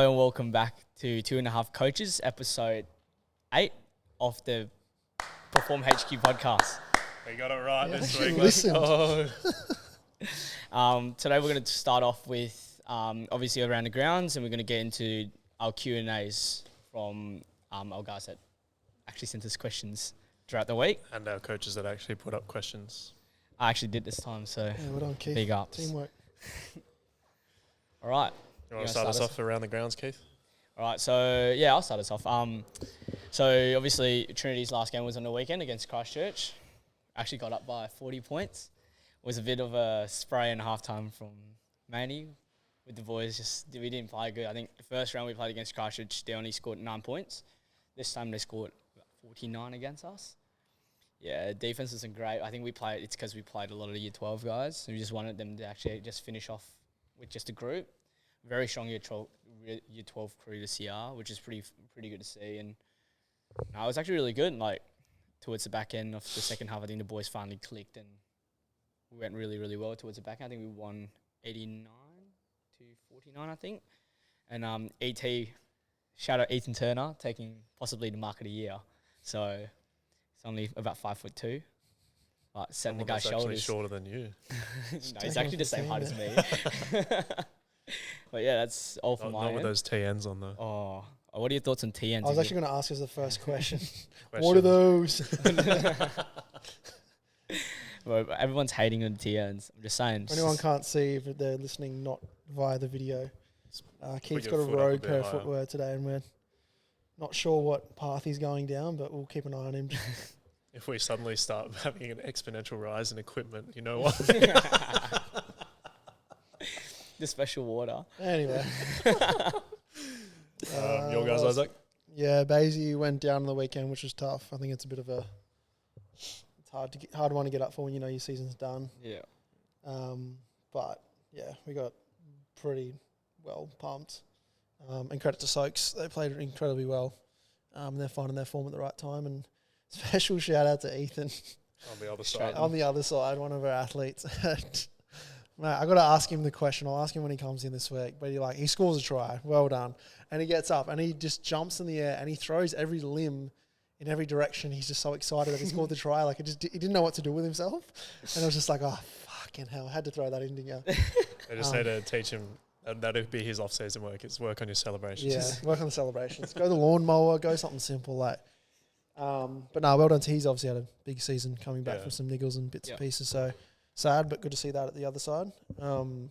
And welcome back to 2.5 Coaches, episode 8 of the Perform HQ podcast. We got it right this week. Listen. Today we're going to start off with obviously around the grounds, and we're going to get into our Q&As from our guys that actually sent us questions throughout the week. And our coaches that actually put up questions. I actually did this time, so Yeah, well done, Keith. big ups. Teamwork. All right. You want to start us off around the grounds, Keith? All right, so yeah, I'll start us off. So obviously Trinity's last game was on the weekend against Christchurch. Actually got up by 40 points. It was a bit of a spray in halftime from Manny with the boys. We didn't play good. I think the first round we played against Christchurch, they only scored 9 points. This time they scored 49 against us. Yeah, defense isn't great. I think it's because we played a lot of the Year 12 guys. We just wanted them to actually just finish off with just a group. Very strong Year 12 crew this year, which is pretty good to see. And no, it was actually really good. Like towards the back end of the second half, I think the boys finally clicked and we went really, really well towards the back end. I think we won 89 to 49, I think. And ET, shout out Ethan Turner, taking possibly the mark of the year. So he's only about 5'2", but setting the guy's shoulders. Actually shorter than you. No, he's actually the same height as me. But yeah, that's all from my Not end. with those TNs on though. Oh, what are your thoughts on TNs? I was actually going to ask as the first question. Question. What are those? Well, everyone's hating on TNs. I'm just saying. If anyone can't see, if they're listening not via the video, Keith's got your a foot up road a bit pair of higher. footwear today, and we're not sure what path he's going down, but we'll keep an eye on him. If we suddenly start having an exponential rise in equipment, you know what? The special water. Anyway. Your guys, Isaac? Yeah, Basie went down on the weekend, which was tough. I think it's a bit of a... It's hard one to get up for when you know your season's done. Yeah. But, yeah, we got pretty well pumped. And credit to Soaks. They played incredibly well. They're finding their form at the right time. And special shout-out to Ethan. On the other side. On the other side, one of our athletes. Mate, I got to ask him the question. I'll ask him when he comes in this week. But he scores a try. Well done. And he gets up and he just jumps in the air and he throws every limb in every direction. He's just so excited that he scored the try. Like, he didn't know what to do with himself. And I was just like, oh, fucking hell. I had to throw that in, didn't you? They just need to teach him. That'd be his off-season work. It's work on your celebrations. Yeah, work on the celebrations. Go the lawnmower. Go something simple. But no, well done to He's obviously had a big season coming back from some niggles and bits and pieces. So sad, but good to see that at the other side. And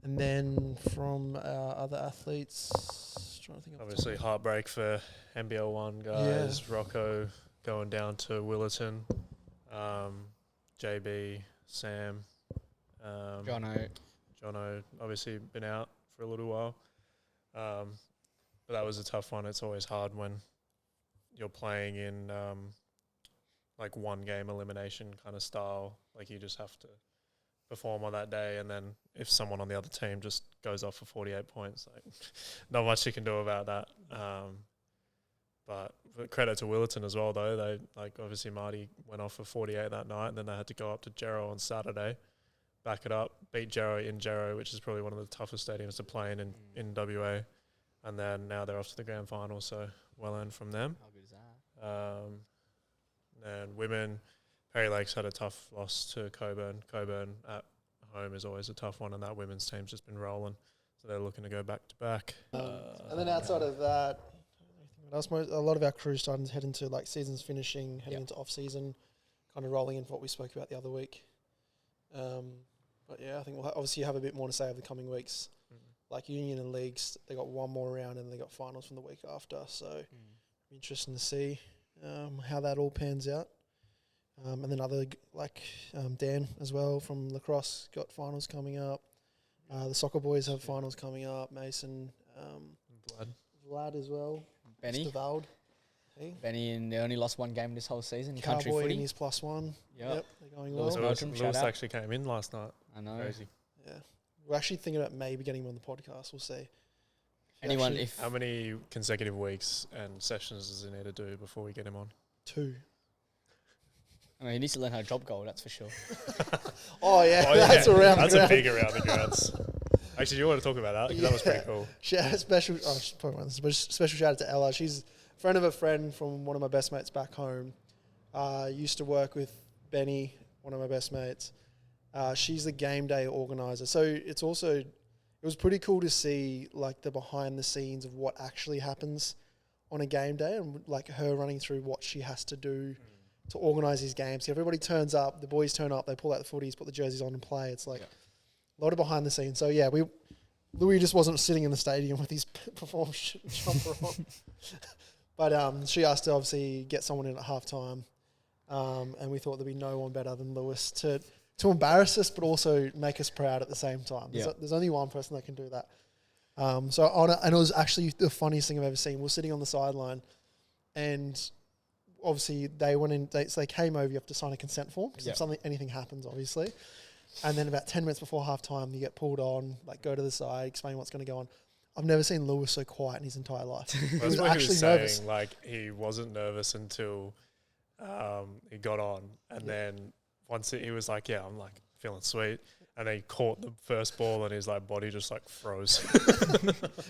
then from our other athletes, trying to think. Obviously, heartbreak for NBL 1 guys. Yeah. Rocco going down to Willerton. JB, Sam. Jono obviously been out for a little while. But that was a tough one. It's always hard when you're playing in like one game elimination kind of style. Like you just have to perform on that day, and then if someone on the other team just goes off for 48 points, like not much you can do about that. But credit to Willerton as well, though. They obviously Marty went off for 48 that night, and then they had to go up to Jarrow on Saturday, back it up, beat Jarrow in Jarrow, which is probably one of the toughest stadiums to play in WA. And then now they're off to the grand final, so well earned from them. How good is that? And women, Perry Lakes had a tough loss to Coburn. Coburn at home is always a tough one, and that women's team's just been rolling, so they're looking to go back to back. And then outside of that, a lot of our crew starting to head into like seasons finishing, heading into off season, kind of rolling into what we spoke about the other week. But yeah, I think we'll obviously have a bit more to say over the coming weeks. Like Union and Leagues, they got one more round and they got finals from the week after. So interesting to see how that all pans out. And then other Dan as well from lacrosse got finals coming up. The soccer boys have finals coming up. Mason, Vlad as well. Benny. Stavald. Hey. Benny, and they only lost one game this whole season. Cowboy Country footy. in his +1. Yep, they're going well. Lewis actually came in last night. I know. Crazy. Yeah. We're actually thinking about maybe getting him on the podcast. We'll see. How many consecutive weeks and sessions does he need to do before we get him on? 2. I mean, he needs to learn how to drop goal, that's for sure. That's around That's the a ground. big around the grounds. Actually, you want to talk about that? 'Cause that was pretty cool. She had a special. Oh, she's probably one of this, special shout out to Ella. She's a friend of a friend from one of my best mates back home. Used to work with Benny, one of my best mates. She's the game day organizer. So it was pretty cool to see like the behind the scenes of what actually happens on a game day, and like her running through what she has to do to organise these games. Everybody turns up, the boys turn up, they pull out the footies, put the jerseys on and play. It's like a lot of behind the scenes. So yeah, Louis just wasn't sitting in the stadium with his Perform jumper on. But she asked to obviously get someone in at halftime, and we thought there'd be no one better than Lewis to embarrass us, but also make us proud at the same time. There's only one person that can do that. And it was actually the funniest thing I've ever seen. We're sitting on the sideline, and obviously they went in. So they came over. You have to sign a consent form because if anything happens, obviously. And then about 10 minutes before halftime, you get pulled on, like go to the side, explain what's going to go on. I've never seen Lewis so quiet in his entire life. He was actually nervous. Like he wasn't nervous until he got on, and then once he was like, "Yeah, I'm like feeling sweet," and then he caught the first ball, and his like body just like froze.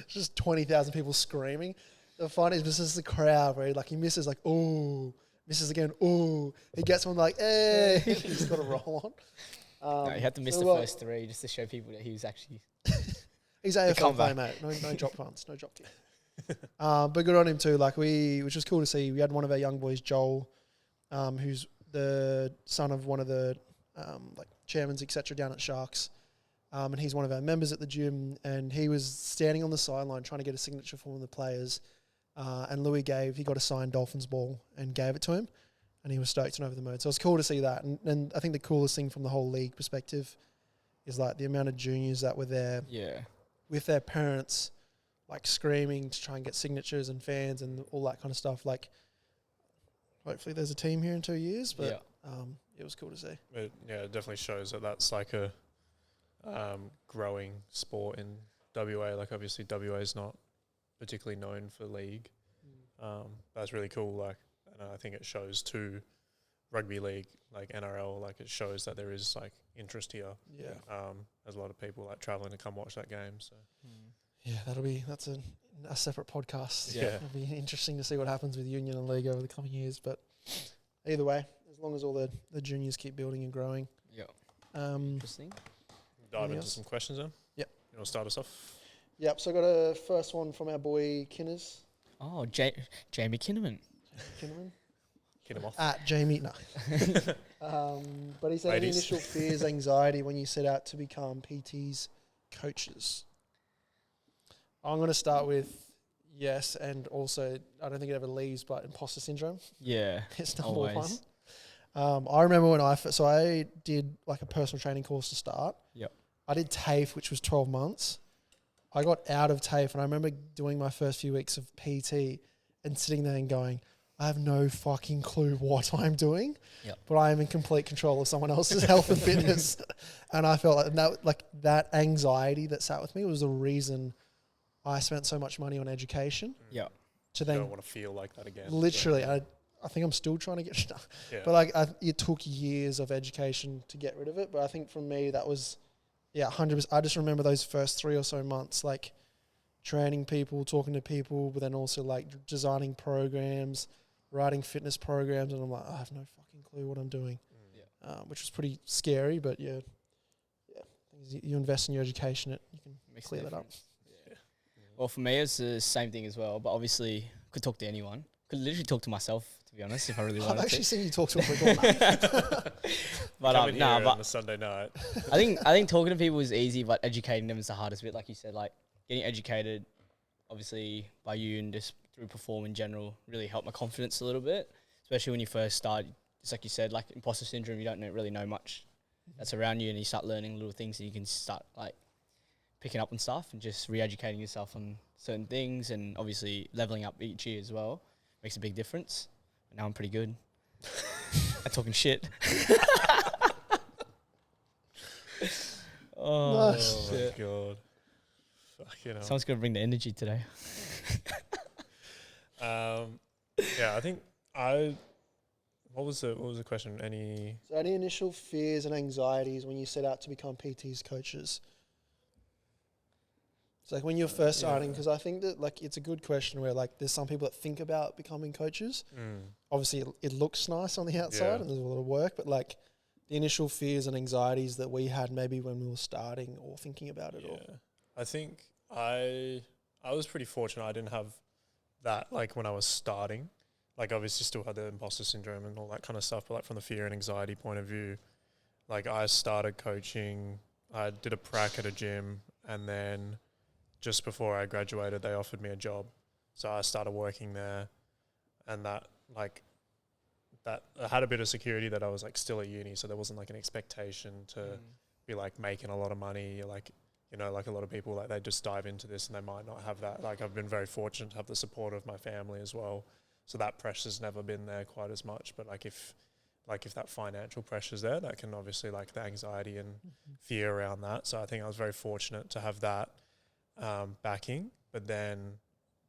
Just 20,000 people screaming. The fun is this is the crowd where he misses like misses again he gets one like hey he's got a roll on. No, he had to miss the first three just to show people that he was actually. He's AFL player, mate. No drop punts, no drop kick. But good on him too. Like which was cool to see. We had one of our young boys, Joel, who's the son of one of the like chairmans, etc., down at Sharks, and he's one of our members at the gym. And he was standing on the sideline trying to get a signature from one of the players. And Louis he got a signed Dolphins ball and gave it to him. And he was stoked and over the moon. So it was cool to see that. And I think the coolest thing from the whole league perspective is like the amount of juniors that were there with their parents, like screaming to try and get signatures and fans and all that kind of stuff. Like, hopefully there's a team here in 2 years, but it was cool to see. It definitely shows that that's like a growing sport in WA. Like obviously WA is not particularly known for league. That's really cool. Like, and I think it shows to rugby league, like NRL, like it shows that there is like interest here. Yeah. There's a lot of people like traveling to come watch that game. So yeah, that's a separate podcast. Yeah. It'll be interesting to see what happens with Union and League over the coming years. But either way, as long as all the juniors keep building and growing. Yeah. Interesting. Dive into some questions then. Yep. You want to start us off? Yep. So I got a first one from our boy Kinners. Oh, Jamie Kinnaman. Kinnaman. Get him off. At Jamie, no. But he said any initial fears, anxiety when you set out to become PTs coaches. I'm going to start with yes, and also I don't think it ever leaves, but imposter syndrome. Yeah, it's number one. I remember when I did like a personal training course to start. Yep. I did TAFE, which was 12 months. I got out of TAFE, and I remember doing my first few weeks of PT and sitting there and going, I have no fucking clue what I'm doing, but I am in complete control of someone else's health and fitness. And I felt like that anxiety that sat with me was the reason I spent so much money on education. Yeah. To then, I don't want to feel like that again. Literally, I think I'm still trying to get stuff. Yeah. But like it took years of education to get rid of it. But I think for me that was, 100%. I just remember those first 3 or so months, like training people, talking to people, but then also like designing programs, writing fitness programs, and I'm like, I have no fucking clue what I'm doing, which was pretty scary. But you invest in your education, you can clear that up. Yeah. Well, for me, it's the same thing as well. But obviously, could talk to anyone. Could literally talk to myself, to be honest, if I really wanted to. I've actually seen you talk to a people. But on a Sunday night. I think talking to people is easy, but educating them is the hardest bit. Like you said, like getting educated, obviously by you and just through Perform in general, really helped my confidence a little bit, especially when you first start. Just like you said, like imposter syndrome, you don't really know much that's around you, and you start learning little things, and you can start like picking up on stuff and just re-educating yourself on certain things, and obviously leveling up each year as well makes a big difference. And now I'm pretty good at talking shit. Oh my god! Fucking hell. Someone's gonna bring the energy today. I think what was the question? Any initial fears and anxieties when you set out to become PTs coaches? It's like when you're first starting, because I think that like it's a good question where like there's some people that think about becoming coaches. Obviously, it looks nice on the outside and there's a lot of work, but like the initial fears and anxieties that we had maybe when we were starting or thinking about it all. I think I was pretty fortunate. I didn't have that like when I was starting. Like obviously still had the imposter syndrome and all that kind of stuff, but like from the fear and anxiety point of view, like I started coaching, I did a prac at a gym, and then just before I graduated, they offered me a job. So I started working there, and that I had a bit of security that I was like still at uni, so there wasn't like an expectation to be like making a lot of money. Like, you know, like a lot of people, like they just dive into this and they might not have that. Like I've been very fortunate to have the support of my family as well. So that pressure's never been there quite as much. But like if that financial pressure's there, that can obviously like the anxiety and fear around that. So I think I was very fortunate to have that backing. But then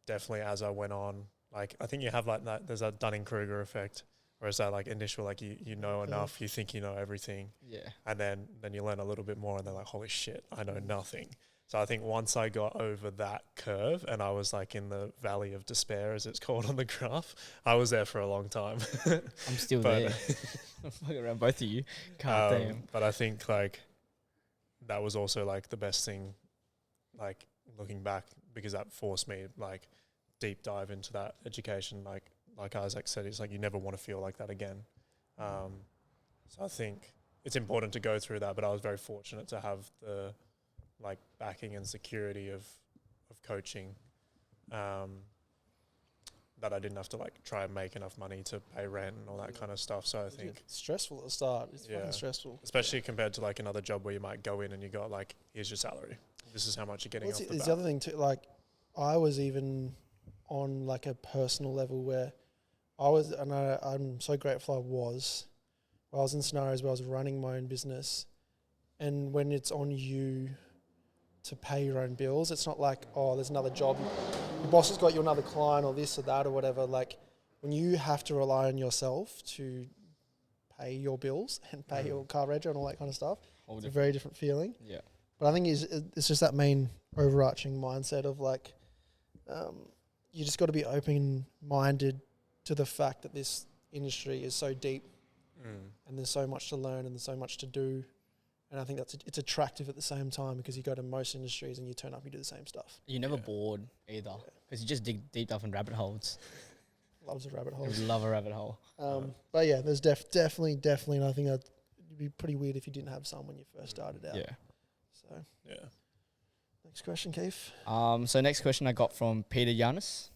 definitely as I went on, like I think you have like that, there's that Dunning-Kruger effect, where it's that like initial, like you know enough, you think you know everything. Yeah. And then you learn a little bit more and they're like, holy shit, I know nothing. So I think once I got over that curve and I was like in the valley of despair, as it's called on the graph, I was there for a long time. I'm still there. I'm fucking around both of you. God damn. But I think like that was also like the best thing, like looking back, because that forced me like deep dive into that education. Like Isaac said, it's like you never want to feel like that again. So I think it's important to go through that, but I was very fortunate to have the like backing and security of coaching, that I didn't have to like try and make enough money to pay rent and all that kind of stuff. So I think it's stressful at the start. It's fucking stressful. Especially compared to like another job where you might go in and you got like, here's your salary. This is how much you're getting off the bat. There's the other thing too, like I was even on like a personal level where I'm so grateful I was in scenarios where I was running my own business, and when it's on you to pay your own bills, it's not like, oh, there's another job, your boss has got you another client or this or that or whatever. Like when you have to rely on yourself to pay your bills and pay your car reg and all that kind of stuff, it's a very different feeling. Yeah. But I think it's just that main overarching mindset of like, you just got to be open-minded to the fact that this industry is so deep and there's so much to learn and there's so much to do. And I think it's attractive at the same time, because you go to most industries and you turn up, you do the same stuff. You're never bored either, because you just dig deep up in rabbit holes. Loves a rabbit hole. Love a rabbit hole. But yeah, there's definitely, and I think it'd be pretty weird if you didn't have some when you first started out. Yeah. So yeah. Next question, Keith. So next question I got from Peter Yanis.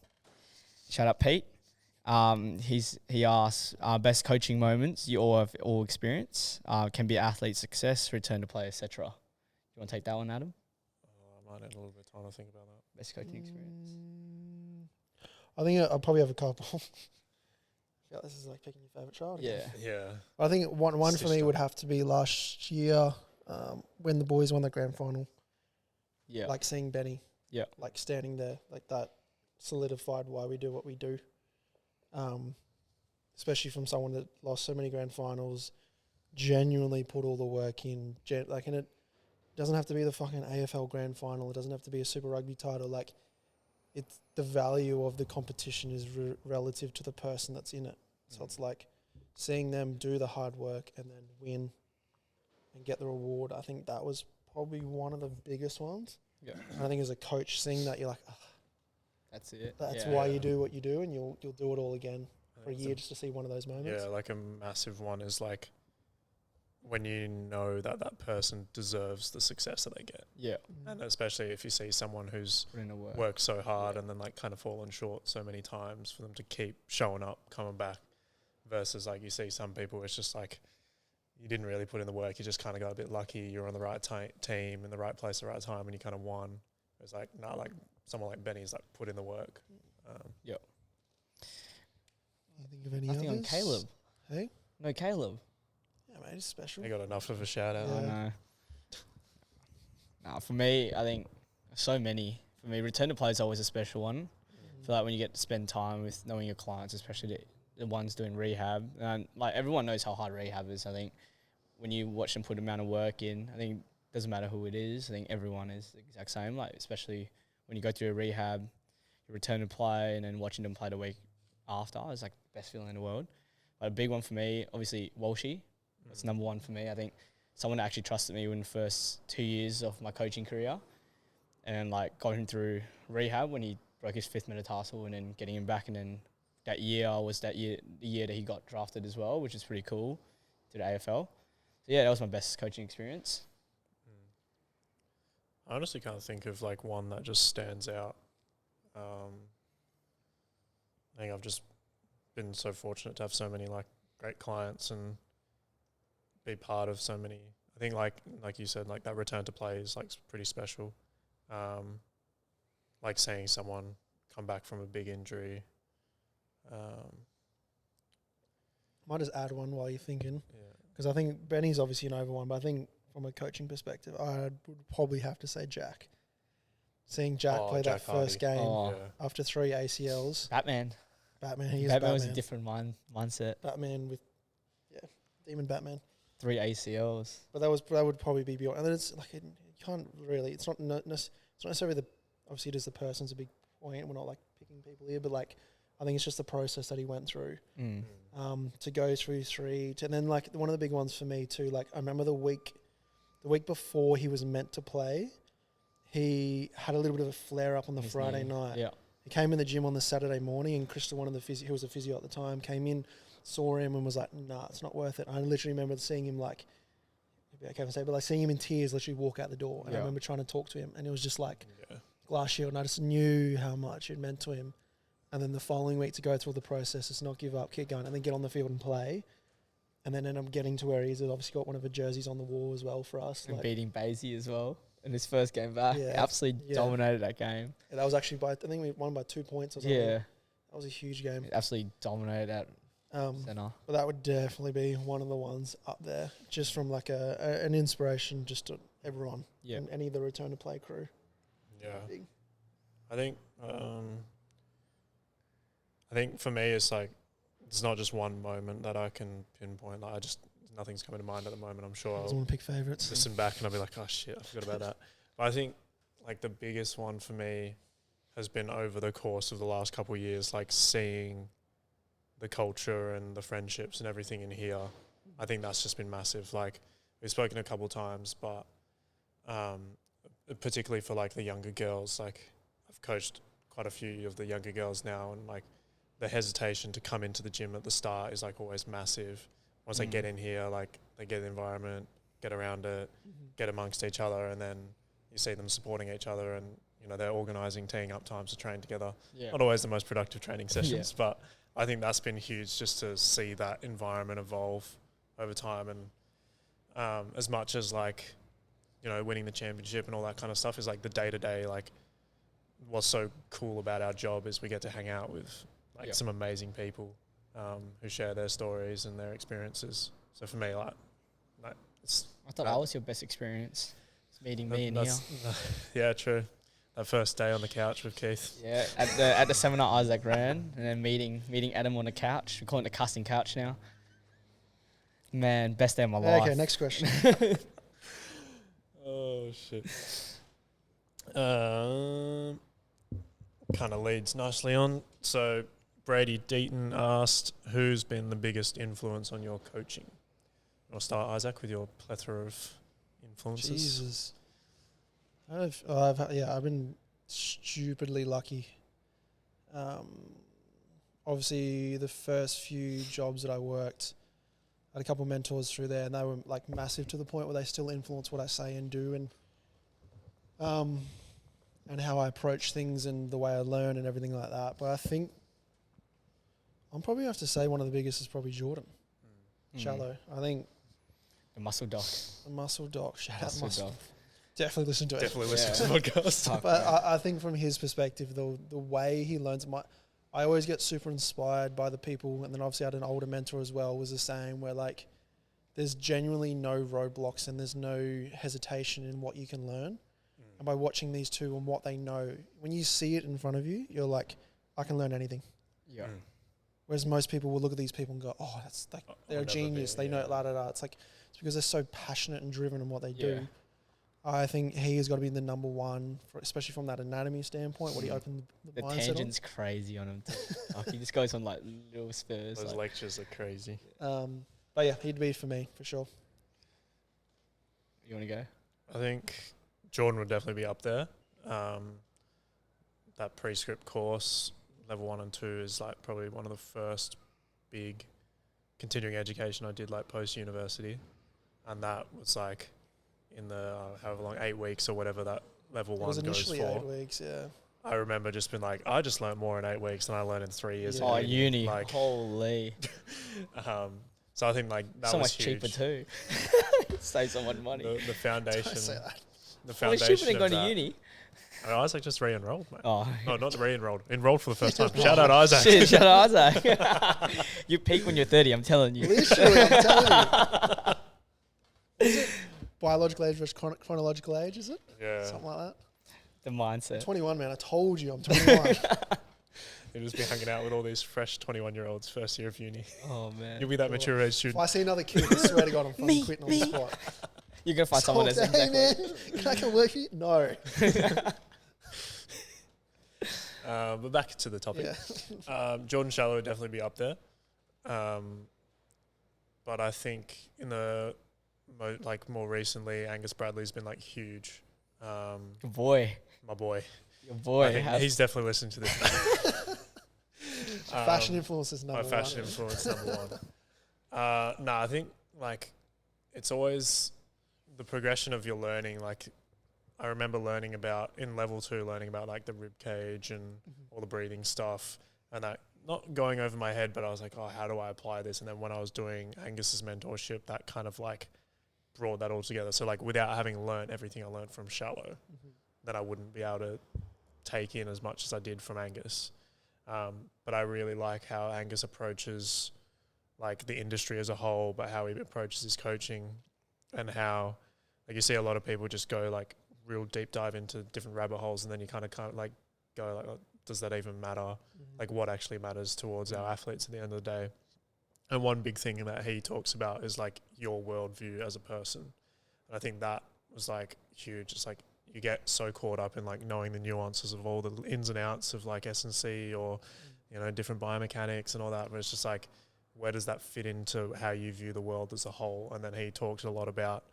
Shout out, Pete. He asks, best coaching moments you all have all experienced. Can be athlete success, return to play, etc. You want to take that one, Adam? I might need a little bit of time to think about that. Best coaching experience. I think I'll probably have a couple. I feel like this is like picking your favourite child. Yeah. Yeah. I think one for me would have to be last year when the boys won the grand final. Yeah. Like seeing Benny. Yeah. Like standing there, like that solidified why we do what we do. Especially from someone that lost so many grand finals, genuinely put all the work in. And it doesn't have to be the fucking AFL grand final. It doesn't have to be a Super Rugby title. Like, it's the value of the competition is relative to the person that's in it. So it's like seeing them do the hard work and then win and get the reward. I think that was probably one of the biggest ones. Yeah. And I think as a coach, seeing that, you're like, that's it. That's why you do what you do, and you'll do it all again for a year just to see one of those moments. Yeah, like a massive one is like when you know that person deserves the success that they get. Yeah. And especially if you see someone who's worked so hard and then like kind of fallen short so many times, for them to keep showing up, coming back, versus like you see some people, it's just like you didn't really put in the work, you just kind of got a bit lucky, you're on the right team in the right place at the right time and you kind of won. It's like, nah, like someone like Benny's like put in the work. Yep. You think of any Nothing others? on Caleb. Hey? No Caleb. Yeah, mate, he's special. He got enough of a shout out. I know. Nah, for me, I think so many. For me, return to play is always a special one. For that, when you get to spend time with knowing your clients, especially the ones doing rehab. And like everyone knows how hard rehab is. I think when you watch them put the amount of work in, I think doesn't matter who it is. I think everyone is the exact same. Like especially when you go through a rehab, you return to play, and then watching them play the week after is like the best feeling in the world. But a big one for me, obviously Walshy. That's number one for me. I think someone that actually trusted me in the first 2 years of my coaching career, and like got him through rehab when he broke his 5th metatarsal, and then getting him back, and then that year was the year that he got drafted as well, which is pretty cool, to the AFL. So yeah, that was my best coaching experience. I honestly can't think of like one that just stands out. I think I've just been so fortunate to have so many like great clients and be part of so many. I think like you said, like that return to play is like pretty special. Like seeing someone come back from a big injury. Might just add one while you're thinking, Yeah. because I think Benny's obviously an over one, but I think from a coaching perspective, I would probably have to say Jack. Seeing Jack play Jack that first Hardy. game after 3 ACLs. Batman. He is Batman was a different mindset. Batman with, Demon Batman. 3 ACLs. But that would probably be beyond. And then it's like, you can't really, it's not necessarily obviously it is the person's a big point. We're not like picking people here, but like, I think it's just the process that he went through to go through 3. And then like one of the big ones for me too, like I remember the week before he was meant to play, he had a little bit of a flare up on the Friday night. Yeah. He came in the gym on the Saturday morning, and Crystal, one of the who was a physio at the time, came in, saw him and was like, nah, it's not worth it. I literally remember seeing him like, maybe I can't say, but like seeing him in tears literally walk out the door. And I remember trying to talk to him, and it was just like glass shield, and I just knew how much it meant to him. And then the following week to go through all the process, just not give up, keep going, and then get on the field and play. And then end up getting to where he's obviously got one of the jerseys on the wall as well for us. And like, beating Basie as well in his first game back. Yeah. Absolutely dominated that game. And that was actually I think we won by 2 points or something. Yeah. That was a huge game. Absolutely dominated that centre. But that would definitely be one of the ones up there, just from like an inspiration just to everyone and any of the return to play crew. Yeah. I think for me it's like it's not just one moment that I can pinpoint. Like nothing's coming to mind at the moment. I'm sure I'll pick favourites. Listen back and I'll be like, oh shit, I forgot about that. But I think like the biggest one for me has been over the course of the last couple of years, like seeing the culture and the friendships and everything in here. I think that's just been massive. Like we've spoken a couple of times, but particularly for like the younger girls, like I've coached quite a few of the younger girls now, and like the hesitation to come into the gym at the start is like always massive. Once they get in here, like they get the environment, get around it, get amongst each other, and then you see them supporting each other, and you know they're organising, teeing up times to train together. Yeah. Not always the most productive training sessions, but I think that's been huge just to see that environment evolve over time. And as much as like, you know, winning the championship and all that kind of stuff is like the day-to-day, like what's so cool about our job is we get to hang out with like some amazing people who share their stories and their experiences. So for me, like it's... I thought that was your best experience, meeting me in here. Yeah, true. That first day on the couch with Keith. Yeah, at the seminar Isaac ran, and then meeting Adam on the couch. We call it the casting couch now. Man, best day of my life. Okay, next question. Oh shit. Kind of leads nicely on. So Brady Deaton asked, "Who's been the biggest influence on your coaching?" I'll start, Isaac, with your plethora of influences. Jesus. I've been stupidly lucky. Obviously, the first few jobs that I worked, I had a couple of mentors through there, and they were like massive to the point where they still influence what I say and do, and how I approach things and the way I learn and everything like that. But I think I'm probably have to say one of the biggest is probably Jordan. Shallow. I think the muscle doc. The muscle doc. Shout out muscle muscle. doc. Definitely listen to it. Definitely listen to the podcast. But I think from his perspective, the way he learns, I always get super inspired by the people, and then obviously I had an older mentor as well, was the same, where like there's genuinely no roadblocks and there's no hesitation in what you can learn. And by watching these two and what they know, when you see it in front of you, you're like, I can learn anything. Yeah. Whereas most people will look at these people and go, oh, that's like they're a genius. They know la da da. It's like it's because they're so passionate and driven in what they do. I think he has got to be the number one, especially from that anatomy standpoint. What he opened The mindset tangent's crazy on him. Like, he just goes on like little spurs. Those Like, lectures are crazy. But yeah, he'd be for me for sure. you want to go? I think Jordan would definitely be up there. That pre-script course, level 1 and 2, is like probably one of the first big continuing education I did like post-university. And that was like in the however long, 8 weeks or whatever that level 1 It was goes initially for. 8 weeks, yeah. I remember just being like, I just learned more in 8 weeks than I learned in 3 years. Yeah. Oh, at uni. Like, Holy. so I think like that So was much huge. cheaper too. Save someone money. The foundation. Don't say that. The Well, it's cheaper foundation than of going that. to uni. I mean, Isaac just re-enrolled, mate. Oh. No, not re-enrolled. Enrolled for the first time. Shout out Isaac. Shit, shut up, Isaac. You peak when you're 30, I'm telling you. Literally, I'm telling you. Is it biological age versus chronological age, is it? Yeah. Something like that. The mindset. 21, man. I told you I'm 21. You'll just be hanging out with all these fresh 21-year-olds first year of uni. Oh, man. You'll be that mature age If student. I see another kid, I swear to God, I'm fucking quitting on the spot. You're going to find someone that's Hey, exactly. man, can I come work for you? No. But back to the topic. Yeah. Jordan Shallow would definitely be up there. But I think in the more recently, Angus Bradley's been like huge. Good boy. My boy. Your boy. I think he's definitely listening to this. Fashion influence is number My one. fashion influence number one. I think like it's always the progression of your learning. Like I remember learning about in level 2, learning about like the rib cage and all the breathing stuff, and that not going over my head, but I was like, oh, how do I apply this? And then when I was doing Angus's mentorship, that kind of like brought that all together. So like without having learned everything I learned from Shallow, then I wouldn't be able to take in as much as I did from Angus. But I really like how Angus approaches like the industry as a whole, but how he approaches his coaching, and how like you see a lot of people just go like real deep dive into different rabbit holes, and then you kind of like go like, oh, does that even matter? Like what actually matters towards our athletes at the end of the day? And one big thing that he talks about is like your worldview as a person. And I think that was like huge. It's like you get so caught up in like knowing the nuances of all the ins and outs of like S&C or, you know, different biomechanics and all that. But it's just like, where does that fit into how you view the world as a whole? And then he talks a lot about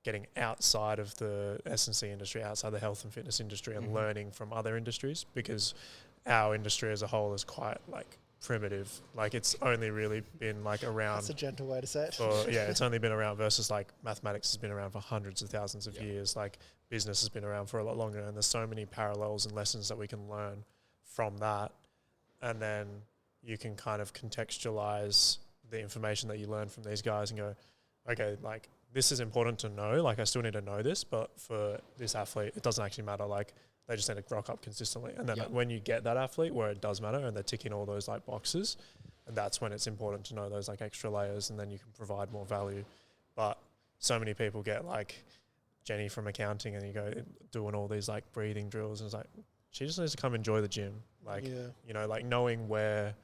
getting outside of the S&C industry, outside the health and fitness industry, and learning from other industries, because our industry as a whole is quite like primitive. Like it's only really been like around. That's a gentle way to say it. It's only been around versus like mathematics has been around for hundreds of thousands of years. Like business has been around for a lot longer, and there's so many parallels and lessons that we can learn from that. And then you can kind of contextualize the information that you learn from these guys and go, okay, like this is important to know. Like I still need to know this, but for this athlete, it doesn't actually matter. Like they just need to rock up consistently. And then like, when you get that athlete where it does matter and they're ticking all those like boxes, and that's when it's important to know those like extra layers, and then you can provide more value. But so many people get like Jenny from accounting, and you go doing all these like breathing drills, and it's like, she just needs to come enjoy the gym. Like, you know, like knowing where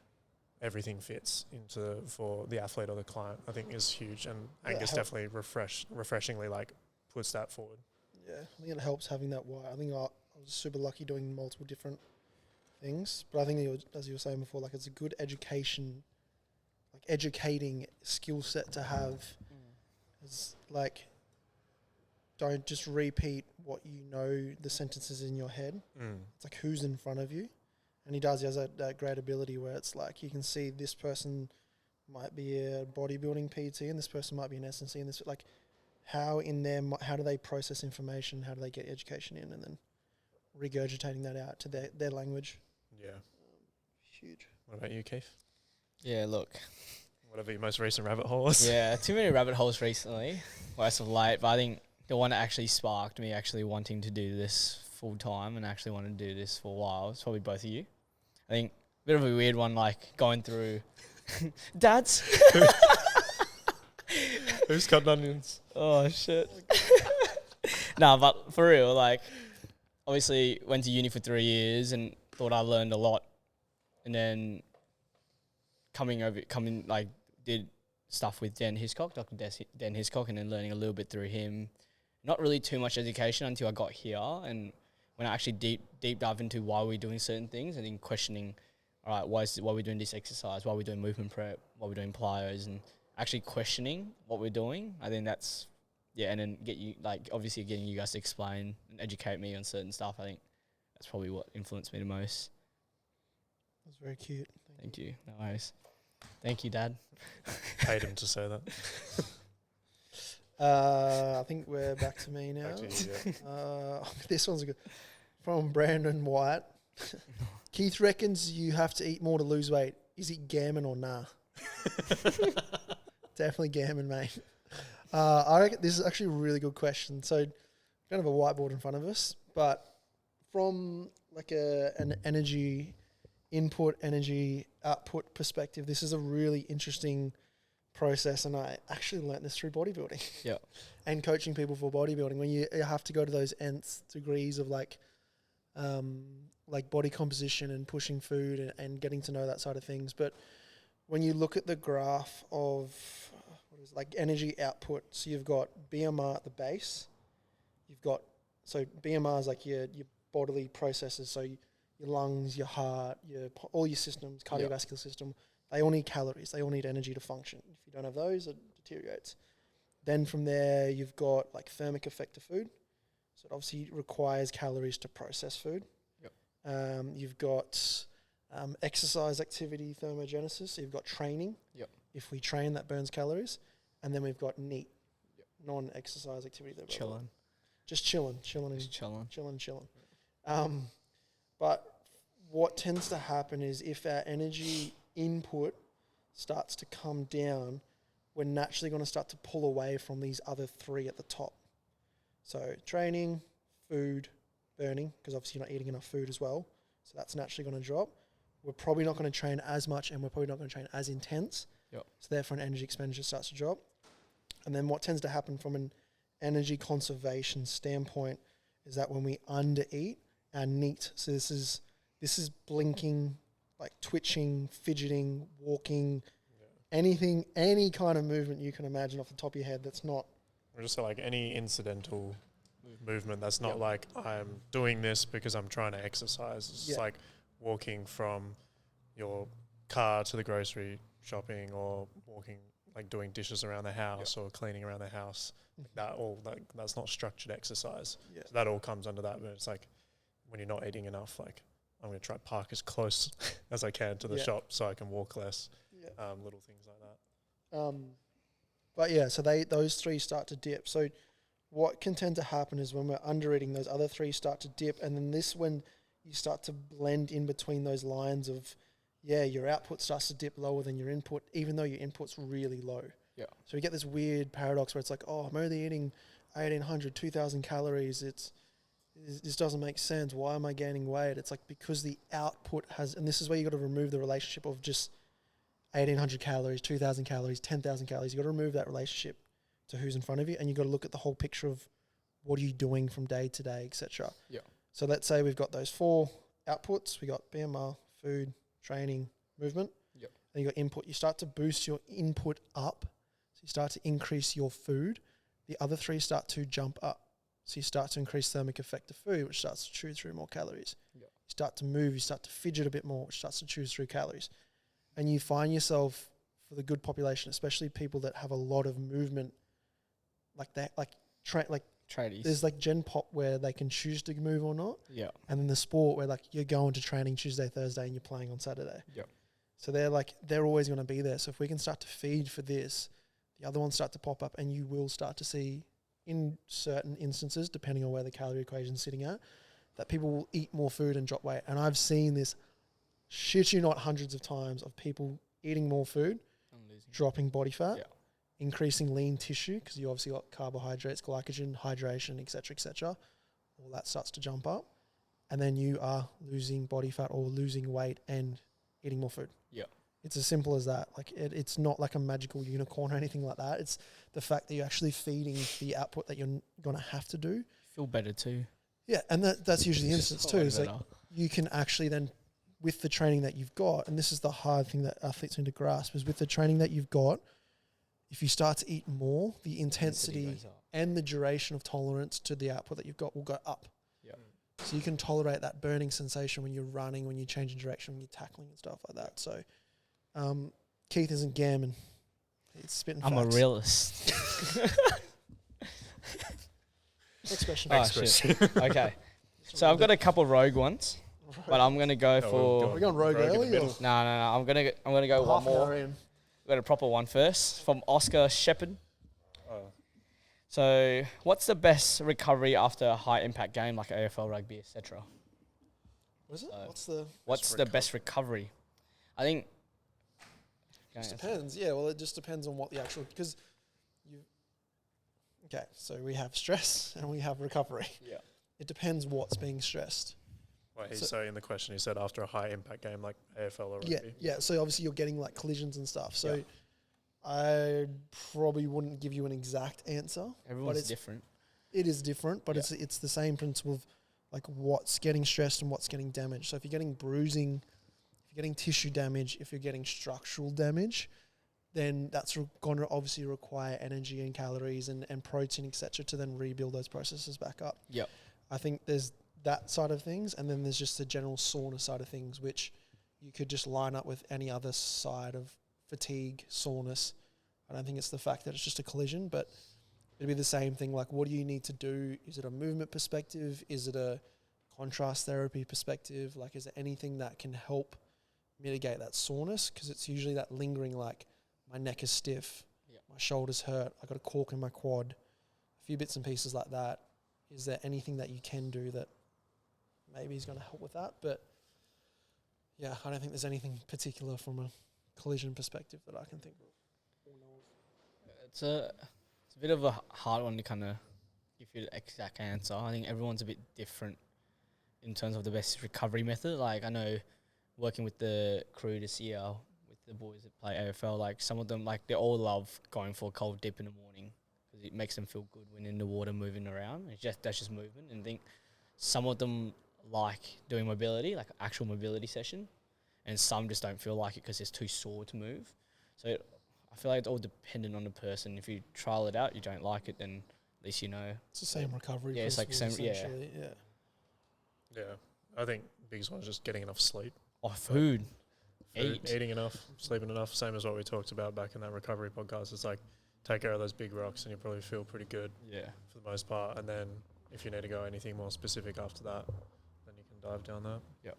everything fits into for the athlete or the client, I think is huge. And Angus definitely refreshingly like puts that forward. Yeah, I think it helps having that why. I think I was super lucky doing multiple different things, but I think as you were saying before, like it's a good education, like educating skill set to have. It's like, don't just repeat what you know, the sentences in your head. It's like who's in front of you. And he has that great ability where it's like you can see this person might be a bodybuilding PT and this person might be an S&C, and this like how do they process information, how do they get education in, and then regurgitating that out to their language. Yeah. Huge. What about you, Keith? Yeah, look. Whatever your most recent rabbit hole is. Yeah, too many rabbit holes recently. Well, as of late, but I think the one that actually sparked me actually wanting to do this full time and actually wanted to do this for a while is probably both of you. I think a bit of a weird one, like going through dads. Who's cutting onions? Oh shit. No, but for real, like obviously went to uni for 3 years and thought I learned a lot, and then did stuff with Dan Hiscock, Dr. Dan Hiscock, and then learning a little bit through him, not really too much education until I got here, and when I actually deep dive into why we're doing certain things, and then questioning, all right, why we're doing this exercise, why we're doing movement prep, why we're doing plyos, and actually questioning what we're doing. I think that's, and then obviously getting you guys to explain and educate me on certain stuff. I think that's probably what influenced me the most. That's very cute. Thank you. No worries. Thank you, Dad. Paid him to say that. I think we're back to me now. Back to you, yeah. This one's good. From Brandon White. Keith reckons you have to eat more to lose weight. Is it gammon or nah? Definitely gammon, mate. I reckon this is actually a really good question. So we don't have a whiteboard in front of us, but from like an energy input, energy output perspective, this is a really interesting process, and I actually learnt this through bodybuilding. Yeah. And coaching people for bodybuilding, when you have to go to those nth degrees of like body composition and pushing food and getting to know that side of things. But when you look at the graph of energy output, so you've got BMR at the base, so BMR is like your bodily processes, so your lungs, your heart, all your systems, cardiovascular system, they all need calories, they all need energy to function. If you don't have those, it deteriorates. Then from there, you've got like thermic effect of food. So it obviously requires calories to process food. Yep. You've got exercise activity thermogenesis. So you've got training. Yep. If we train, that burns calories. And then we've got NEAT, non-exercise activity. That chilling. Just chilling. But what tends to happen is if our energy input starts to come down, we're naturally going to start to pull away from these other three at the top. So training, food, burning, because obviously you're not eating enough food as well. So that's naturally going to drop. We're probably not going to train as much, and we're probably not going to train as intense. Yep. So therefore an energy expenditure starts to drop. And then what tends to happen from an energy conservation standpoint is that when we undereat, our NEAT, so this is blinking, like twitching, fidgeting, walking, anything, any kind of movement you can imagine off the top of your head that's not... Or just like any incidental movement that's not like I'm doing this because I'm trying to exercise. It's like walking from your car to the grocery shopping, or walking, like doing dishes around the house or cleaning around the house. That's not structured exercise. So that all comes under that. But it's like when you're not eating enough, like I'm going to try to park as close as I can to the shop so I can walk less. Little things like that. But so those three start to dip. So what can tend to happen is when we're under eating, those other three start to dip, and then when you start to blend in between those lines of your output starts to dip lower than your input, even though your input's really low. Yeah. So you get this weird paradox where it's like, I'm only eating 1,800, 2,000 calories. This doesn't make sense. Why am I gaining weight? It's like because the output has, and this is where you got to remove the relationship of just 1,800 calories, 2,000 calories, 10,000 calories. You got to remove that relationship to who's in front of you, and you got to look at the whole picture of what are you doing from day to day, etc. Yeah. So let's say we've got those four outputs. We got BMR, food, training, movement. Yep. Then you got input. You start to boost your input up. So you start to increase your food. The other three start to jump up. So you start to increase thermic effect of food, which starts to chew through more calories. Yep. You start to move. You start to fidget a bit more, which starts to chew through calories. And you find yourself, for the good population, especially people that have a lot of movement, like that, tradies. There's like Gen Pop where they can choose to move or not. Yeah. And then the sport where like you're going to training Tuesday, Thursday, and you're playing on Saturday. Yeah. So they're always going to be there. So if we can start to feed for this, the other ones start to pop up, and you will start to see in certain instances, depending on where the calorie equation is sitting at, that people will eat more food and drop weight. And I've seen this, shit you not, hundreds of times of people eating more food, dropping body fat, increasing lean tissue, because you obviously got carbohydrates, glycogen, hydration, etc. All that starts to jump up. And then you are losing body fat or losing weight and eating more food. Yeah. It's as simple as that. Like it's not like a magical unicorn or anything like that. It's the fact that you're actually feeding the output that you're going to have to do. Feel better too. Yeah, and that's usually the instance too. It's like you can actually then, with the training that you've got, and this is the hard thing that athletes need to grasp, is with the training that you've got, if you start to eat more, the intensity goes up. and the duration of tolerance to the output that you've got will go up. Yeah. So you can tolerate that burning sensation when you're running, when you're changing direction, when you're tackling and stuff like that. So Keith isn't gammon. He's spitting I'm facts. a realist. Next question. Oh, shit. Okay. So I've got a couple rogue ones, but I'm gonna go for. We're going rogue early? Or? No. I'm gonna go one Half an hour more. in. Got a proper one first from Oscar Shepard. Oh. So, what's the best recovery after a high impact game like AFL, rugby, etc.? Was it? So what's the best recovery? I think. It just depends. Yeah, well, it just depends on what the actual because you. Okay, so we have stress and we have recovery. Yeah. It depends what's being stressed. Wait, so in the question he said after a high impact game like AFL or rugby. Yeah. So obviously you're getting like collisions and stuff. So Yeah. I probably wouldn't give you an exact answer. Everyone's different. It is different, but Yeah. it's the same principle of like what's getting stressed and what's getting damaged. So if you're getting bruising, if you're getting tissue damage, if you're getting structural damage, then that's going to obviously require energy and calories and protein, etc., to then rebuild those processes back up. Yep. I think there's that side of things, and then there's just the general soreness side of things, which you could just line up with any other side of fatigue, soreness. I don't think it's the fact that it's just a collision, but it'd be the same thing. Like, what do you need to do? Is it a movement perspective? Is it a contrast therapy perspective? Like, is there anything that can help mitigate that soreness? Because it's usually that lingering, like, my neck is stiff, my shoulders hurt, I got a cork in my quad, a few bits and pieces like that. Is there anything that you can do that maybe is going to help with that? But yeah, I don't think there's anything particular from a collision perspective that I can think of. It's a bit of a hard one to kind of give you the exact answer. I think everyone's a bit different in terms of the best recovery method. Like, I know working with the crew this year, with the boys that play AFL, like some of them, like they all love going for a cold dip in the morning because it makes them feel good when in the water moving around. That's just movement. And I think some of them like doing mobility, like actual mobility session, and some just don't feel like it because it's too sore to move. So I feel like it's all dependent on the person. If you trial it out, you don't like it, then at least you know. It's the same recovery. Yeah, it's like same. Yeah. Yeah, I think the biggest one is just getting enough sleep. Oh, food. Eating enough, sleeping enough. Same as what we talked about back in that recovery podcast. It's like take care of those big rocks, and you probably feel pretty good. Yeah. For the most part, and then if you need to go anything more specific after that, then you can dive down that. Yep.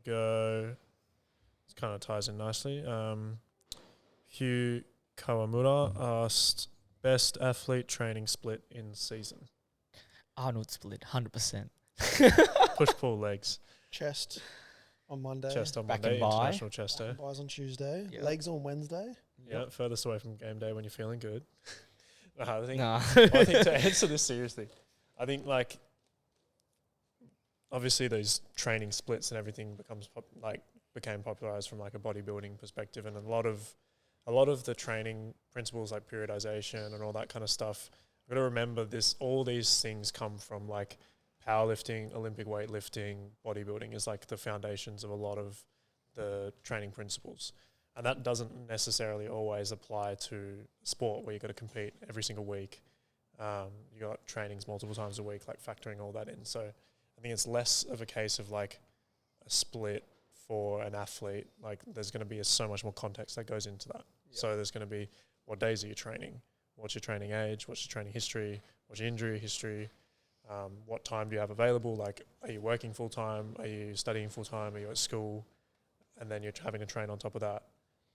Go. This kind of ties in nicely. Hugh Kawamura asked, best athlete training split in season. Arnold split, 100%. Push-pull legs. Chest on Monday. Chest on Back Monday, and bi. International Chest Day. Buys on Tuesday. Yep. Legs on Wednesday. Yeah, furthest away from game day when you're feeling good. I think Nah. I think to answer this seriously, I think like obviously those training splits and everything became popularized from like a bodybuilding perspective, and a lot of the training principles like periodization and all that kind of stuff. I've got to remember this. All these things come from like powerlifting, Olympic weightlifting, bodybuilding is like the foundations of a lot of the training principles. And that doesn't necessarily always apply to sport where you've got to compete every single week. You got trainings multiple times a week, like factoring all that in. So I think it's less of a case of like a split for an athlete. Like there's going to be so much more context that goes into that. Yep. So there's going to be what days are you training? What's your training age? What's your training history? What's your injury history? What time do you have available? Like, are you working full time? Are you studying full time? Are you at school? And then you're having to train on top of that.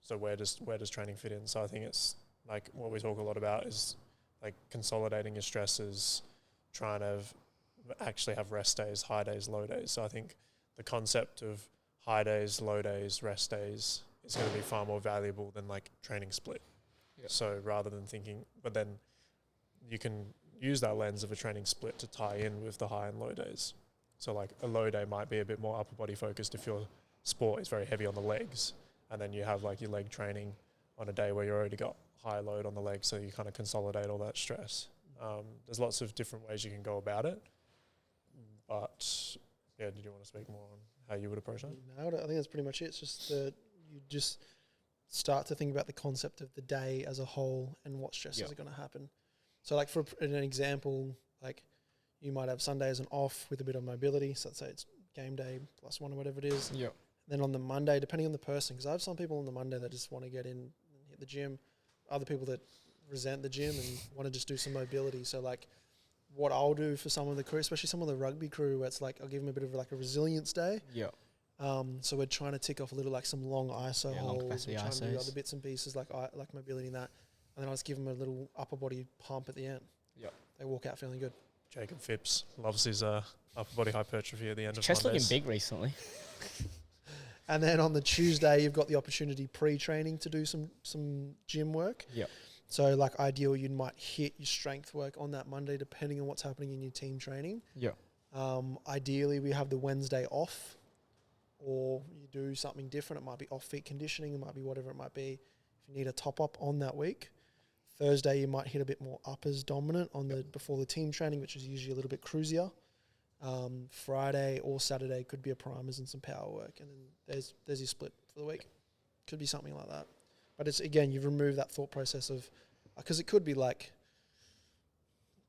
So where does training fit in? So I think it's like what we talk a lot about is like consolidating your stresses, trying to actually have rest days, high days, low days. So I think the concept of high days, low days, rest days is going to be far more valuable than like training split. Yep. So rather than thinking, but then you can use that lens of a training split to tie in with the high and low days. So like a low day might be a bit more upper body focused if your sport is very heavy on the legs, and then you have like your leg training on a day where you already got high load on the legs, so you kind of consolidate all that stress. There's lots of different ways you can go about it, but did you want to speak more on how you would approach that? No, I think that's pretty much it. It's just that you just start to think about the concept of the day as a whole and what stresses are going to happen. So like for an example, like you might have Sunday as an off with a bit of mobility. So let's say it's game day +1 or whatever it is. Yeah. Then on the Monday, depending on the person, because I have some people on the Monday that just want to get in and hit the gym. Other people that resent the gym and want to just do some mobility. So like what I'll do for some of the crew, especially some of the rugby crew, where it's like I'll give them a bit of like a resilience day. Yeah. So we're trying to tick off a little like some long ISO holds. We're trying to do ISOs. other bits and pieces like mobility and that. And then I'll just give them a little upper body pump at the end. Yeah. They walk out feeling good. Jacob Phipps loves his upper body hypertrophy at the end of Chest Mondays. looking big recently. And then on the Tuesday, you've got the opportunity pre-training to do some gym work. Yeah. So like ideal, you might hit your strength work on that Monday, depending on what's happening in your team training. Yeah. Ideally, we have the Wednesday off, or you do something different. It might be off-feet conditioning. It might be whatever it might be. If you need a top-up on that week. Thursday, you might hit a bit more uppers dominant on the before the team training, which is usually a little bit cruisier. Friday or Saturday could be a primers and some power work, and then there's your split for the week. Could be something like that. But it's, again, you've removed that thought process of, because it could be like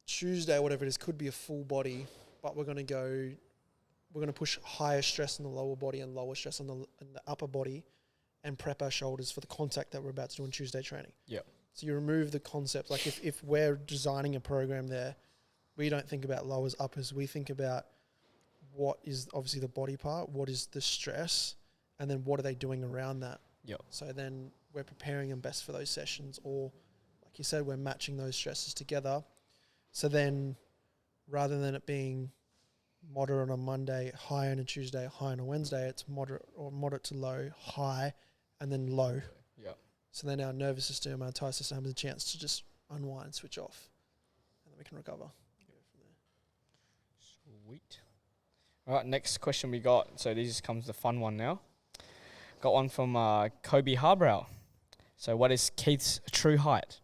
Tuesday, whatever it is, could be a full body, but we're going to push higher stress in the lower body and lower stress on the upper body and prep our shoulders for the contact that we're about to do on Tuesday training. Yeah. So you remove the concept, like if we're designing a program there, we don't think about lowers, uppers. We think about what is obviously the body part, what is the stress, and then what are they doing around that. Yeah. So then we're preparing them best for those sessions, or like you said, we're matching those stresses together. So then rather than it being moderate on a Monday, high on a Tuesday, high on a Wednesday, it's moderate to low, high, and then low. Yeah. So then our nervous system, our entire system has a chance to just unwind, switch off, and then we can recover. Sweet. All right, next question we got. So this comes the fun one now. Got one from Kobe Harbrow. So what is Keith's true height?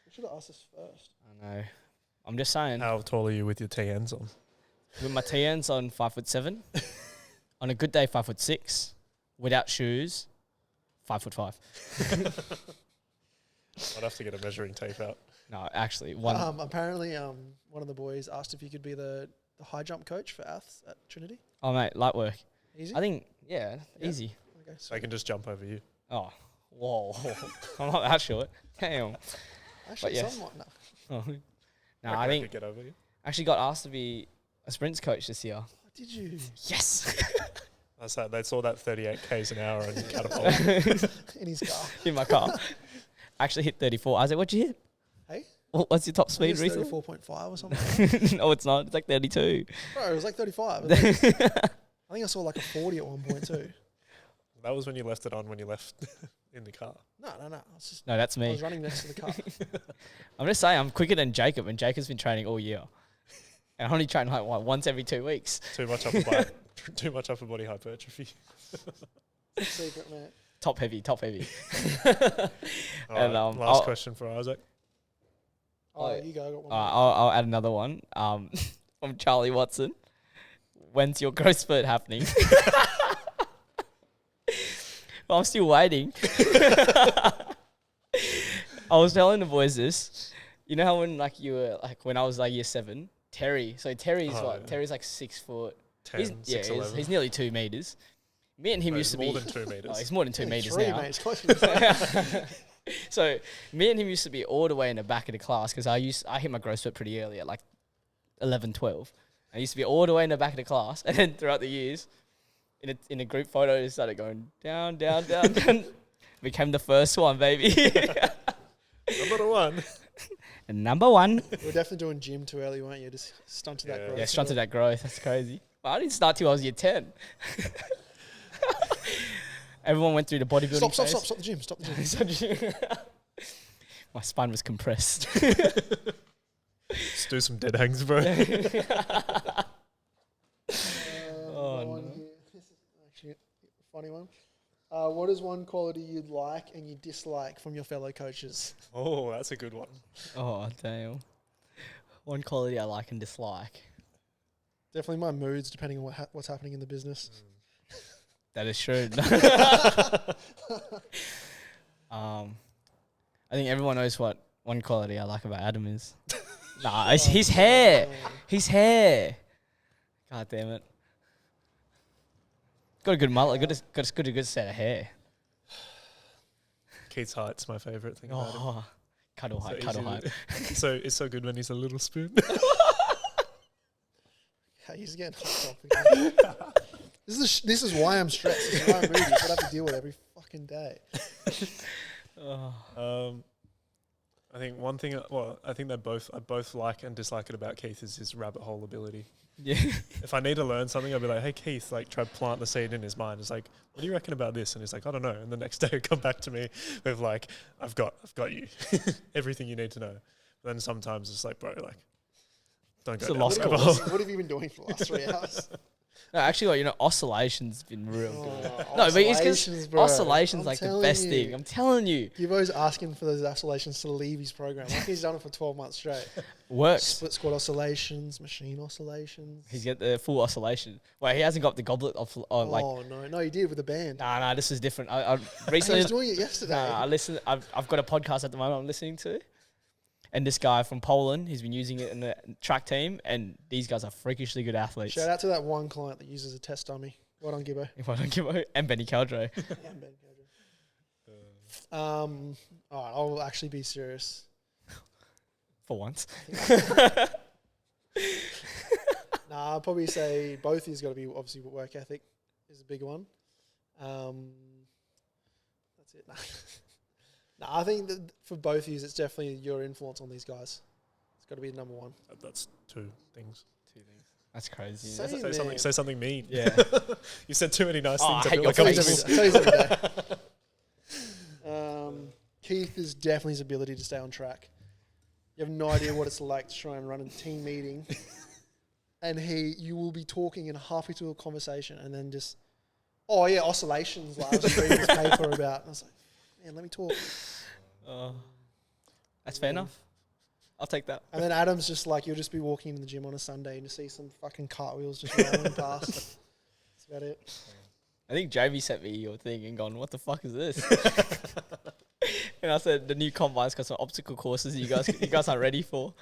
We should have asked this first. I know. I'm just saying. How tall are you with your TNs on? With my TNs on 5'7", on a good day 5'6", without shoes, 5'5". I'd have to get a measuring tape out. No, actually, one. Apparently, one of the boys asked if you could be the high jump coach for Aths at Trinity. Oh mate, light work. Easy. I think easy. Okay, So I can just jump over you. Oh, whoa! I'm not that short. Damn. Actually, yes. somewhat. No. Oh. No, Reckon I think could get over you. actually got asked to be a sprints coach this year. Oh, did you? Yes. That's that. They saw that 38 k's an hour and catapult. In his car. In my car. I actually hit 34. Think, what'd you hit? Hey? What's your top I think speed it's recently? 34.5 or something. No, it's not. It's like 32. Bro, it was like 35. I think I saw like a 40 at one point too. That was when you left it on when you left in the car. No. I was just, No, that's I me. was running next to the car. I'm just saying I'm quicker than Jacob, and Jacob's been training all year. And I only train like once every 2 weeks. Too much upper body hypertrophy. Secret, mate. Top heavy. All And, right, last question for Isaac. Oh, Oh, you go. I got one. I'll add another one from Charlie Watson. When's your growth spurt happening? Well, I'm still waiting. I was telling the boys this. You know how when when I was like year 7, Terry. So Terry's Terry's like 6 foot. 10, He's 6'11". he's nearly 2 meters. Me and him No, used to be more than 2 meters. Oh, he's more than 2 Yeah, meters 3, now. mate. It's close to the So me and him used to be all the way in the back of the class because I hit my growth spurt pretty early at like 11, 12. I used to be all the way in the back of the class, and then throughout the years, in a group photo, it started going down, down, down, down. Became the first one, baby. Number 1. And number 1. You were definitely doing gym too early, weren't you? Just stunted that Yeah. growth. Yeah, stunted that growth. That's crazy. Well, I didn't start till I was year 10. Everyone went through the bodybuilding phase. Stop the gym. Stop the gym. My spine was compressed. Let's do some dead hangs, bro. Oh, no. This is actually a funny one. What is one quality you'd like and you dislike from your fellow coaches? Oh, that's a good one. Oh, damn. One quality I like and dislike. Definitely my moods, depending on what's happening in the business. That is true. I think everyone knows what one quality I like about Adam is. Nah, it's his hair. His hair. God damn it. Got a good mullet. Got a good set of hair. Keith's height's my favourite thing about him. Oh, cuddle height. So it's so good when he's a little spoon. He's getting hot topic. This is why I'm stressed. This is why I'm moody. It's what I have to deal with every fucking day. I think one thing. Well, I think I both like and dislike it about Keith is his rabbit hole ability. Yeah. If I need to learn something, I'll be like, "Hey Keith," like try to plant the seed in his mind. It's like, "What do you reckon about this?" And he's like, "I don't know." And the next day, he'll come back to me with like, "I've got you, everything you need to know." But then sometimes it's like, bro, like, don't go down lost that rabbit cause. hole. What have you been doing for the last 3 hours? No, actually, oscillation's been real good. Oh, No, but it's because oscillations, bro. oscillation's I'm like the telling best you. thing. I'm telling you. Gibbo's asking for those oscillations to leave his program. Like he's done it for 12 months straight. Works. Split squad oscillations, machine oscillations. He's got the full oscillation. Wait, he hasn't got the goblet of like. Oh no, he did with the band. Nah, this is different. I He recently. was doing it yesterday. I listen. I've got a podcast at the moment I'm listening to, and this guy from Poland, he's been using it in the track team, and these guys are freakishly good athletes. Shout out to that one client that uses a test dummy. Well done, Gibbo. If I don't give a, and Benny Caldro. And Ben All right, I'll actually be serious. For once. Nah, I'll probably say both of you's got to be obviously work ethic is a big one. That's it. Nah, I think that for both of you, it's definitely your influence on these guys. It's got to be number one. That's two things. That's crazy. So- Say something mean. Yeah. You said too many nice Oh, things. I I hate feel your like I'm face. I tell you every day. Keith is definitely his ability to stay on track. You have no idea what it's like to try and run a team meeting, and you will be talking and halfway through a conversation, and then just, oh yeah, oscillations. Like I was just reading this paper about, and I was like, man, let me talk. That's fair enough. I'll take that. And then Adam's just like, you'll just be walking in the gym on a Sunday and you see some fucking cartwheels just rolling past. That's about it. I think JV sent me your thing and gone, what the fuck is this? And I said, the new combine's got some obstacle courses you guys aren't ready for.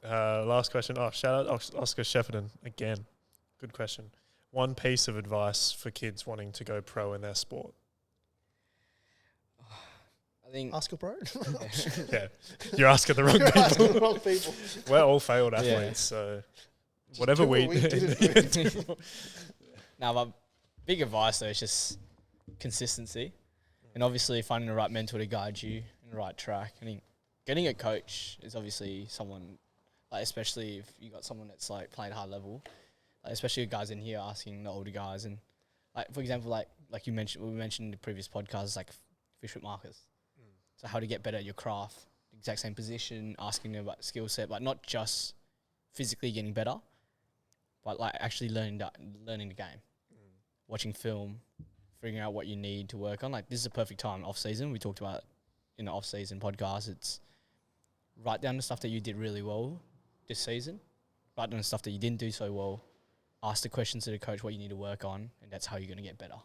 Last question. Oh, shout out Oscar Shepparton again. Good question. One piece of advice for kids wanting to go pro in their sport. I think Ask a pro. Yeah, you're asking the wrong You're asking the people. wrong people. We're all failed athletes, Yeah. so Just whatever do we what did. now my big advice though is just consistency, and obviously finding the right mentor to guide you in the right track. I think getting a coach is obviously someone, like especially if you got someone that's like playing high level, like especially guys in here asking the older guys, and like for example, like we mentioned in the previous podcast, like fish with markers. So how to get better at your craft, exact same position, asking them about skill set, but not just physically getting better, but like actually learning the game, watching film, figuring out what you need to work on. Like this is a perfect time off season. We talked about in the off season podcast. It's write down the stuff that you did really well this season, write down the stuff that you didn't do so well, ask the questions to the coach what you need to work on, and that's how you're going to get better.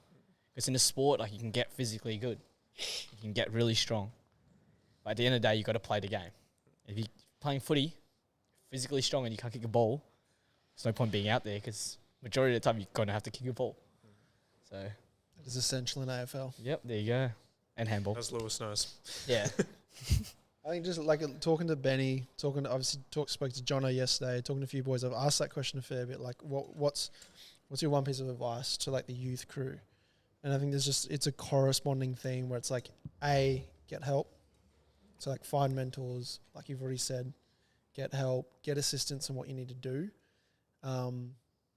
Because in a sport, like you can get physically good, you can get really strong. But at the end of the day, you got to play the game. If you're playing footy, physically strong and you can't kick a ball, there's no point being out there because majority of the time you're going to have to kick a ball. So, That is essential in AFL. yep, there you go. And handball. as Lewis knows. Yeah. I think just like talking to Benny, spoke to Jono yesterday, talking to a few boys. I've asked that question a fair bit. Like, what's your one piece of advice to like the youth crew? And I think it's a corresponding theme where it's like, A, get help. So like find mentors, like you've already said, get help, get assistance in what you need to do.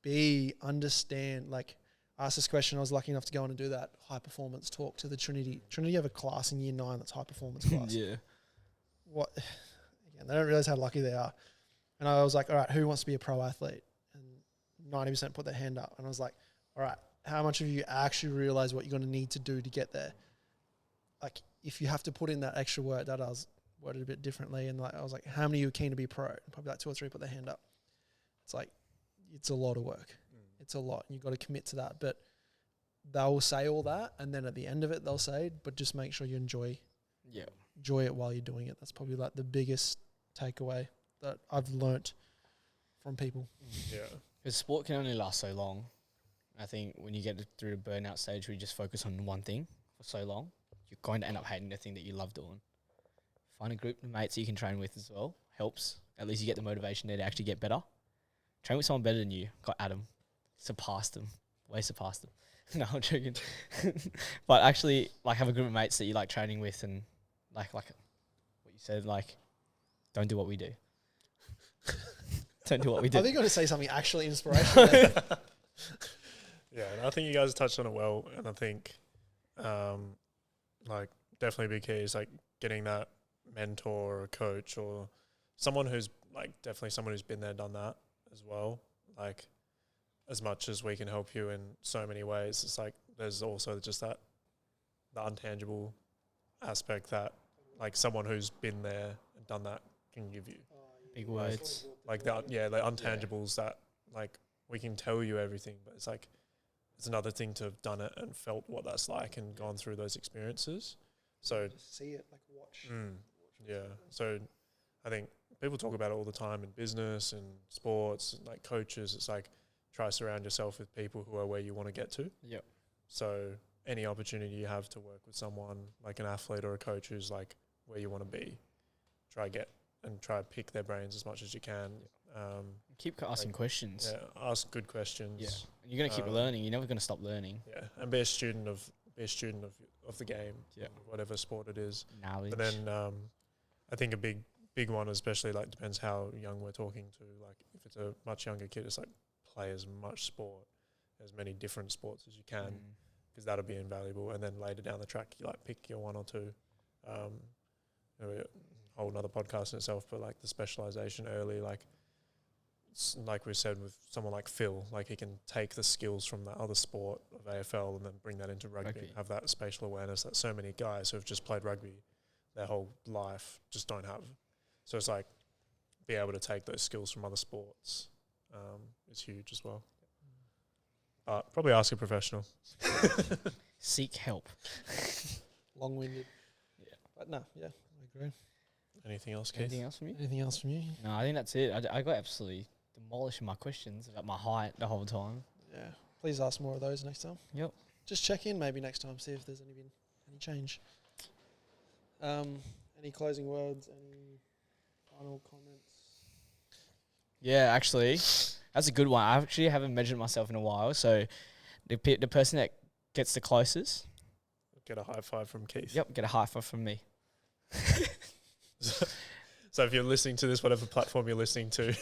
B, understand, like ask this question. I was lucky enough to go on and do that high performance talk to the Trinity. Trinity have a class in year 9 that's high performance class. Yeah. Again, they don't realize how lucky they are. And I was like, all right, who wants to be a pro athlete? And 90% put their hand up. And I was like, all right, how much of you actually realize what you're going to need to do to get there? Like, if you have to put in that extra work, that I was worded a bit differently. And like, I was like, how many of you are keen to be pro? And probably like 2 or 3 put their hand up. It's like, it's a lot of work. It's a lot. And you've got to commit to that. But they'll say all that, and then at the end of it they'll say, but just make sure you enjoy it while you're doing it. That's probably like the biggest takeaway that I've learnt from people. Yeah. Because sport can only last so long. I think when you get through the burnout stage where you just focus on one thing for so long, you're going to end up hating the thing that you love doing. Find a group of mates that you can train with as well. Helps. At least you get the motivation there to actually get better. Train with someone better than you. Got Adam. Surpassed him. Way surpassed him. No, I'm joking. But actually, like, have a group of mates that you like training with, and like what you said, like, don't do what we do. Don't do what we do. I think you're going to say something actually inspirational. Yeah, and I think you guys touched on it well, and I think, like, definitely big key is, like, getting that mentor or a coach or someone who's, like, definitely someone who's been there, done that as well. Like, as much as we can help you in so many ways, it's like there's also just the untangible aspect that, like, someone who's been there and done that can give you. Big words. Like, the untangibles that, like, we can tell you everything, but it's like, it's another thing to have done it and felt what that's like and gone through those experiences. So see it, like, watch. Yeah. So I think people talk about it all the time in business and sports and, like, coaches. It's like, try to surround yourself with people who are where you want to get to. Yep. So any opportunity you have to work with someone like an athlete or a coach who's, like, where you want to be, try to pick their brains as much as you can. Keep asking questions. Yeah, ask good questions. Yeah, and you're going to keep learning. You're never going to stop learning. Yeah, and be a student of the game. Yeah, whatever sport it is. Knowledge. But then I think a big one, especially, like, depends how young we're talking to. Like, if it's a much younger kid, it's like, play as much sport, as many different sports as you can, because that'll be invaluable. And then later down the track, you, like, pick your one or two. A whole nother podcast in itself, but, like, the specialization early, like we said with someone like Phil, like, he can take the skills from that other sport of AFL and then bring that into rugby. And have that spatial awareness that so many guys who have just played rugby their whole life just don't have. So it's like, be able to take those skills from other sports is huge as well. Probably ask a professional. Seek help. Long-winded. Yeah. But no, yeah, I agree. Anything else, Keith? Anything else from you? Anything else from you? No, I think that's it. I got absolutely demolished in my questions about my height the whole time. Yeah. Please ask more of those next time. Yep. Just check in maybe next time, see if there's been any change. Any closing words? Any final comments? Yeah, actually, that's a good one. I actually haven't measured myself in a while, so the person that gets the closest, get a high five from Keith. Yep, get a high five from me. So if you're listening to this, whatever platform you're listening to,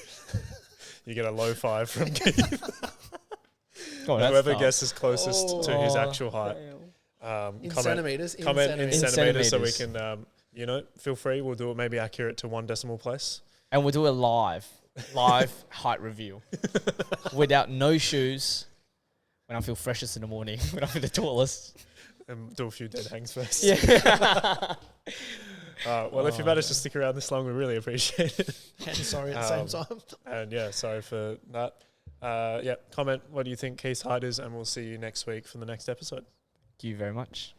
you get a low five from Keith. Whoever guesses closest to his actual height. In centimetres. Comment in centimetres so we can, feel free. We'll do it maybe accurate to one decimal place. And we'll do a live height reveal without no shoes when I feel freshest in the morning, when I feel the tallest. And do a few dead hangs first. Yeah. Well, if you managed to stick around this long, we really appreciate it. And sorry at the same time. And yeah, sorry for that. Comment what do you think Keith's height is, and we'll see you next week for the next episode. Thank you very much.